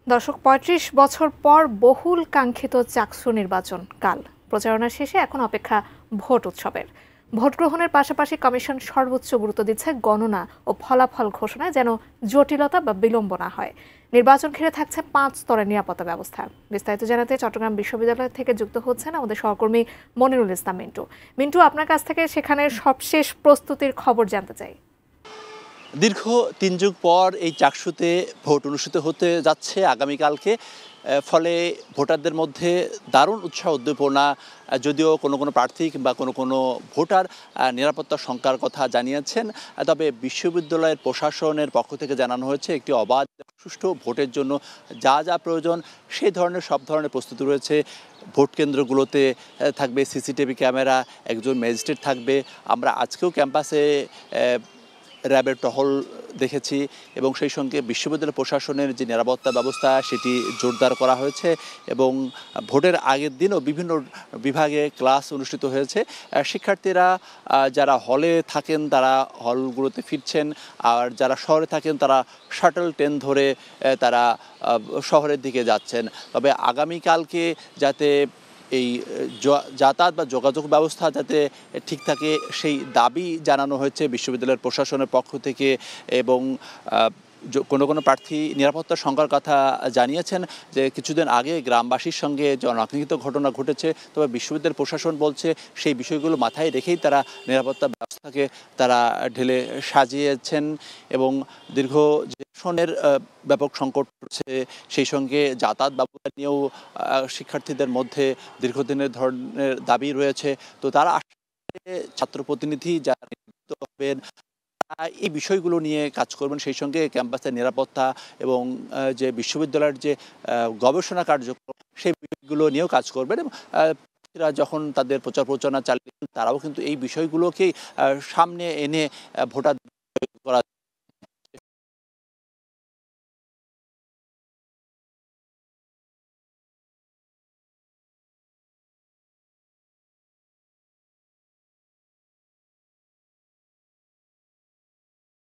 দর্শক ৩৫ বছর পর বহুল কাঙ্ক্ষিত চাকসু নির্বাচন কাল। প্রচারণা শেষে এখন অপেক্ষা ভোট উৎসবের। ভোট গ্রহণের পাশাপাশি কমিশন সর্বোচ্চ গুরুত্ব দিচ্ছে গণনা ও ফলাফল ঘোষণায় যেন জটিলতা বা বিলম্ব না হয়। নির্বাচন ঘিরে থাকছে 5 স্তরের নিরাপত্তা ব্যবস্থা। বিস্তারিত জানাতে চট্টগ্রাম বিশ্ববিদ্যালয় থেকে যুক্ত হচ্ছেন আমাদের সহকর্মী মনিরুল ইসলাম মিন্টু। মিন্টু, আপনার কাছ থেকে সেখানের সবশেষ প্রস্তুতির খবর জানতে চাই। দীর্ঘ ৩ যুগ পর এই চাকসুতে ভোট অনুষ্ঠিত হতে যাচ্ছে আগামীকালকে। ফলে ভোটারদের মধ্যে দারুণ উৎসাহ উদ্দীপনা, যদিও কোনো প্রার্থী কিংবা কোনো ভোটার নিরাপত্তা শঙ্কার কথা জানিয়েছেন। তবে বিশ্ববিদ্যালয়ের প্রশাসনের পক্ষ থেকে জানানো হয়েছে একটি অবাধ সুষ্ঠু ভোটের জন্য যা প্রয়োজন সেই ধরনের সব ধরনের প্রস্তুতি রয়েছে। ভোট কেন্দ্রগুলোতে থাকবে সিসিটিভি ক্যামেরা, একজন ম্যাজিস্ট্রেট থাকবে। আমরা আজকেও ক্যাম্পাসে র্যাবের টহল দেখেছি এবং সেই সঙ্গে বিশ্ববিদ্যালয় প্রশাসনের যে নিরাপত্তা ব্যবস্থা সেটি জোরদার করা হয়েছে এবং ভোটের আগের দিনও বিভিন্ন বিভাগে ক্লাস অনুষ্ঠিত হয়েছে। শিক্ষার্থীরা যারা হলে থাকেন তারা হলগুলোতে ফিরছেন, আর যারা শহরে থাকেন তারা শাটল ট্রেন ধরে তারা শহরের দিকে যাচ্ছেন। তবে আগামীকালকে যাতে এই যাতায়াত বা যোগাযোগ ব্যবস্থা যাতে ঠিক থাকে সেই দাবি জানানো হয়েছে বিশ্ববিদ্যালয়ের প্রশাসনের পক্ষ থেকে। এবং কোনো প্রার্থী নিরাপত্তার শঙ্কার কথা জানিয়েছেন যে কিছুদিন আগে গ্রামবাসীর সঙ্গে যে অনাকাঙ্ক্ষিত ঘটনা ঘটেছে, তবে বিশ্ববিদ্যালয় প্রশাসন বলছে সেই বিষয়গুলো মাথায় রেখেই তারা নিরাপত্তা ব্যবস্থাকে তারা ঢেলে সাজিয়েছেন। এবং দীর্ঘ যে ব্যাপক সংকট রয়েছে সেই সঙ্গে যাতায়াত ব্যবস্থা নিয়েও শিক্ষার্থীদের মধ্যে দীর্ঘদিনের ধরনের দাবি রয়েছে। তো তারা আসলে ছাত্র প্রতিনিধি যারা নিযুক্ত হবেন এই বিষয়গুলো নিয়ে কাজ করবেন, সেই সঙ্গে ক্যাম্পাসের নিরাপত্তা এবং যে বিশ্ববিদ্যালয়ের যে গবেষণা কার্যক্রম সেই বিষয়গুলো নিয়েও কাজ করবেন। এবং যখন তাদের প্রচার প্রচারণা চালিয়ে তারাও কিন্তু এই বিষয়গুলোকেই সামনে এনে ভোটার